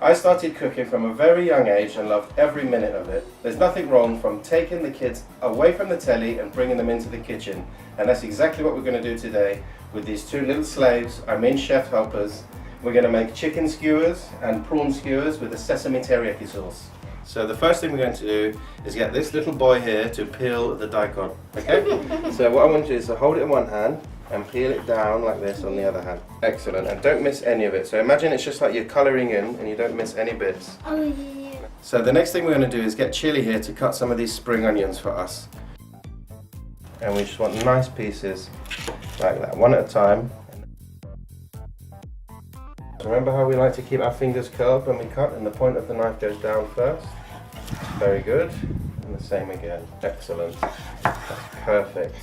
I started cooking from a very young age and loved every minute of it. There's nothing wrong from taking the kids away from the telly and bringing them into the kitchen. And that's exactly what we're going to do today with these two little slaves, our main chef helpers. We're going to make chicken skewers and prawn skewers with a sesame teriyaki sauce. So the first thing we're going to do is get this little boy here to peel the daikon, okay? So what I want to do is to hold it in one hand and peel it down like this on the other hand. Excellent, and don't miss any of it. So imagine it's just like you're colouring in and you don't miss any bits. Oh yeah. So the next thing we're going to do is get Chili here to cut some of these spring onions for us. And we just want nice pieces like that, one at a time. Remember how we like to keep our fingers curled when we cut and the point of the knife goes down first? Very good. And the same again. Excellent. That's perfect.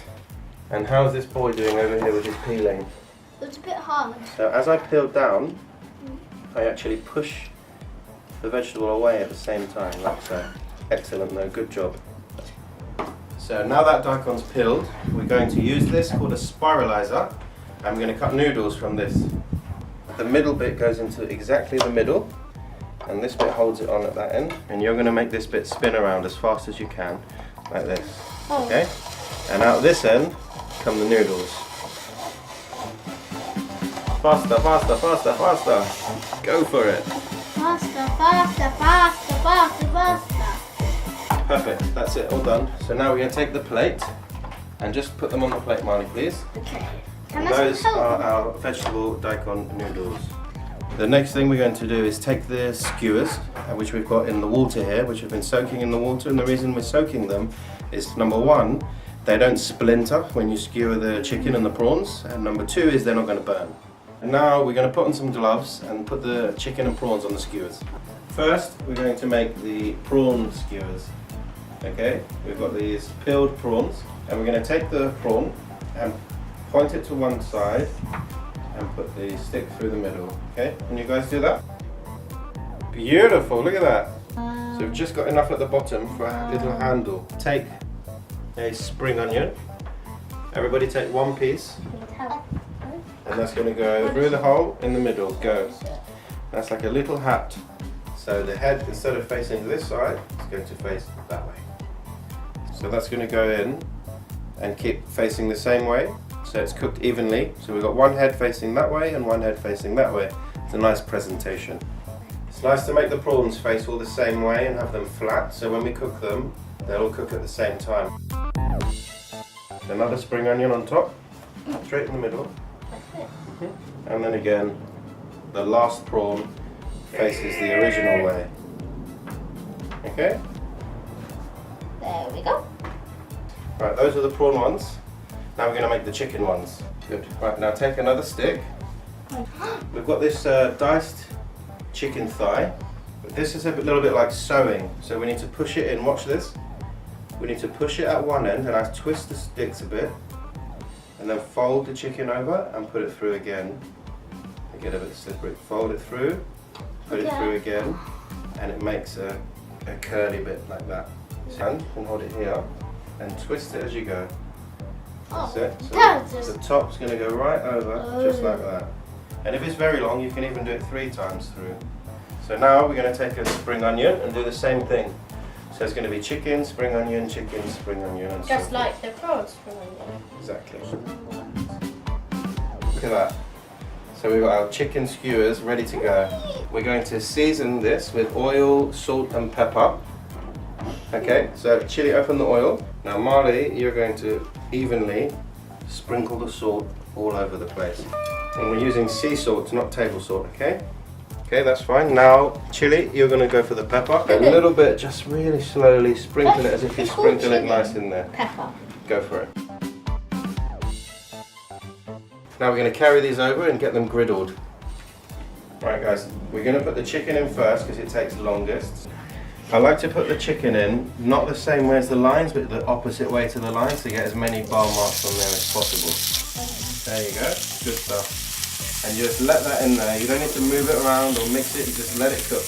And how's this boy doing over here with his peeling? It's a bit hard. So as I peel down, I actually push the vegetable away at the same time, like so. Excellent though, good job. So now that daikon's peeled, we're going to use this called a spiralizer, and we're going to cut noodles from this. The middle bit goes into exactly the middle, and this bit holds it on at that end, and you're going to make this bit spin around as fast as you can, like this, okay? And out this end come the noodles. Faster, faster, faster, faster. Go for it. Faster, faster, faster, faster, faster. Perfect, that's it, all done. So now we're going to take the plate and just put them on the plate, Marley, please. Okay. And those are our vegetable daikon noodles. The next thing we're going to do is take the skewers, which we've got in the water here, which have been soaking in the water, and the reason we're soaking them is number one, they don't splinter when you skewer the chicken and the prawns, and number two is they're not going to burn. And now we're going to put on some gloves and put the chicken and prawns on the skewers. First, we're going to make the prawn skewers. Okay, we've got these peeled prawns, and we're going to take the prawn and point it to one side and put the stick through the middle. Okay, can you guys do that? Beautiful, look at that. So we've just got enough at the bottom for a little handle. Take a spring onion. Everybody take one piece. And that's going to go through the hole in the middle. Go. That's like a little hat. So the head, instead of facing this side, is going to face that way. So that's going to go in and keep facing the same way. So it's cooked evenly. So we've got one head facing that way and one head facing that way. It's a nice presentation. It's nice to make the prawns face all the same way and have them flat. So when we cook them, they'll all cook at the same time. Another spring onion on top, straight in the middle. And then again, the last prawn faces the original way. Okay? There we go. Right, those are the prawn ones. Now we're going to make the chicken ones. Good. Right, now take another stick. We've got this diced chicken thigh. But this is a little bit like sewing, so we need to push it in. Watch this. We need to push it at one end, and I twist the sticks a bit. And then fold the chicken over and put it through again. I get a bit slippery. Fold it through, put it through again, and it makes a curly bit like that. And hold it here and twist it as you go. That's it. So the top's going to go right over, just like that. And if it's very long, you can even do it 3 times through. So now we're going to take a spring onion and do the same thing. So it's going to be chicken, spring onion, chicken, spring onion, and just like the prawns spring onion. Exactly. Look at that. So we've got our chicken skewers ready to go. We're going to season this with oil, salt and pepper. Okay, so Chili, open the oil. Now Marley, you're going to evenly sprinkle the salt all over the place. And we're using sea salt, not table salt, okay? Okay, that's fine. Now, Chili, you're going to go for the pepper. A little bit, just really slowly sprinkle it as if you sprinkle it nice in there. Pepper. Go for it. Now we're going to carry these over and get them griddled. Right guys, we're going to put the chicken in first because it takes longest. I like to put the chicken in, not the same way as the lines, but the opposite way to the lines to get as many bar marks on there as possible. There you go, good stuff. And you just let that in there. You don't need to move it around or mix it, you just let it cook.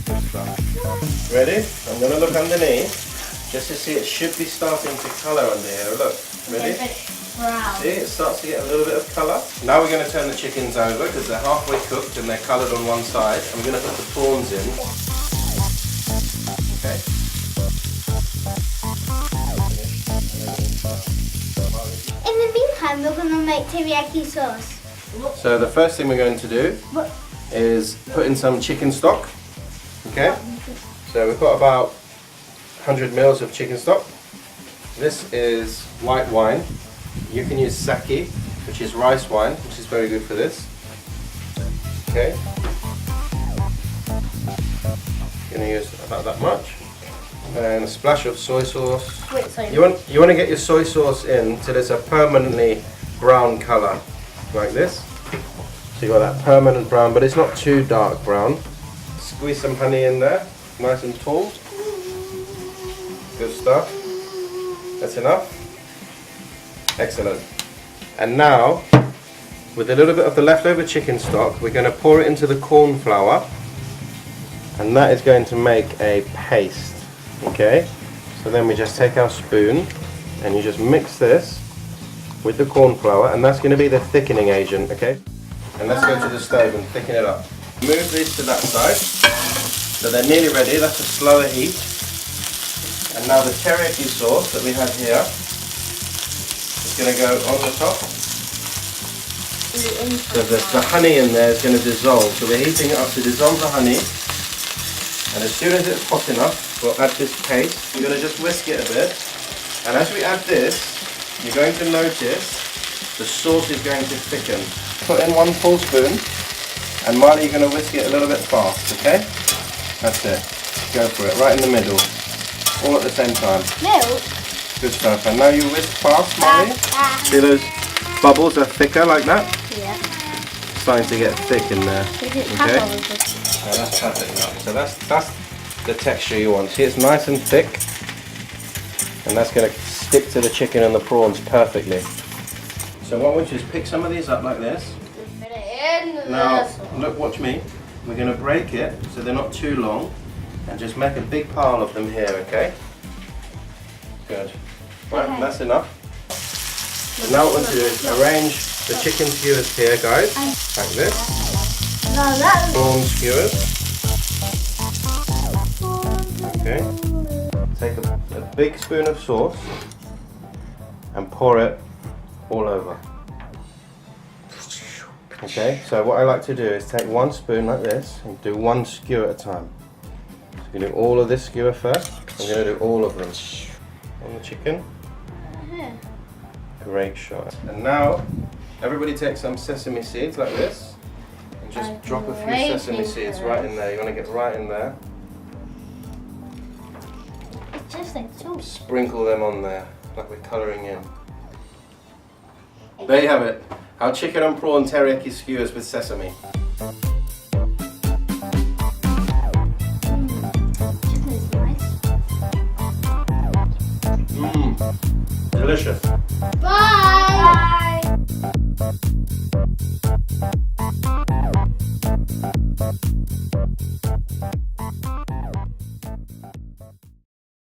Good stuff. Ready? I'm going to look underneath just to see it should be starting to colour under here. Look, ready? brown. See, it starts to get a little bit of colour. Now we're going to turn the chickens over because they're halfway cooked and they're coloured on one side. And we're going to put the prawns in. Okay. In the meantime, we're going to make teriyaki sauce. So the first thing we're going to do is put in some chicken stock. Okay. So we've got about 100 mils of chicken stock. This is white wine. You can use sake, which is rice wine, which is very good for this. Okay. Going to use about that much. And a splash of soy sauce. Wait, sorry. You want to get your soy sauce in till it's a permanently brown colour, like this. So you got that permanent brown, but it's not too dark brown. Squeeze some honey in there, nice and tall. Good stuff. That's enough. Excellent. And now, with a little bit of the leftover chicken stock, we're going to pour it into the corn flour, and that is going to make a paste. Okay? So then we just take our spoon and you just mix this with the corn flour, and that's going to be the thickening agent. Okay? And let's go to the stove and thicken it up. Move these to that side. So they're nearly ready. That's a slower heat. And now the teriyaki sauce that we have here is going to go on the top. So the honey in there is going to dissolve. So we're heating it up to dissolve the honey. And as soon as it's hot enough, we'll add this paste. We're going to just whisk it a bit. And as we add this, you're going to notice the sauce is going to thicken. Put in 1 full spoon. And Marley, you're going to whisk it a little bit fast, okay? That's it. Go for it, right in the middle. All at the same time. Milk. Good stuff. And now you whisk fast, Marley. See those bubbles are thicker like that? Yeah. Starting to get thick in there. Okay. Okay. That's perfect now. So that's the texture you want. See, it's nice and thick. And that's going to stick to the chicken and the prawns perfectly. So what I want you to is pick some of these up like this. Now, look, watch me. We're going to break it so they're not too long, and just make a big pile of them here, okay? Good. Right, Okay. that's enough. So now what we're going to do is arrange the chicken skewers here, guys, like this. Prawn skewers. Okay. Take a big spoon of sauce and pour it all over. Okay, so what I like to do is take 1 spoon like this and do 1 skewer at a time. So you can do all of this skewer first. I'm going to do all of them on the chicken. Great shot. And now everybody take some sesame seeds like this and just drop a few sesame seeds right in there. You want to get right in there. It's just like soup. Sprinkle them on there like we're colouring in. There you have it. Our chicken and prawn teriyaki skewers with sesame. Chicken is nice. Delicious.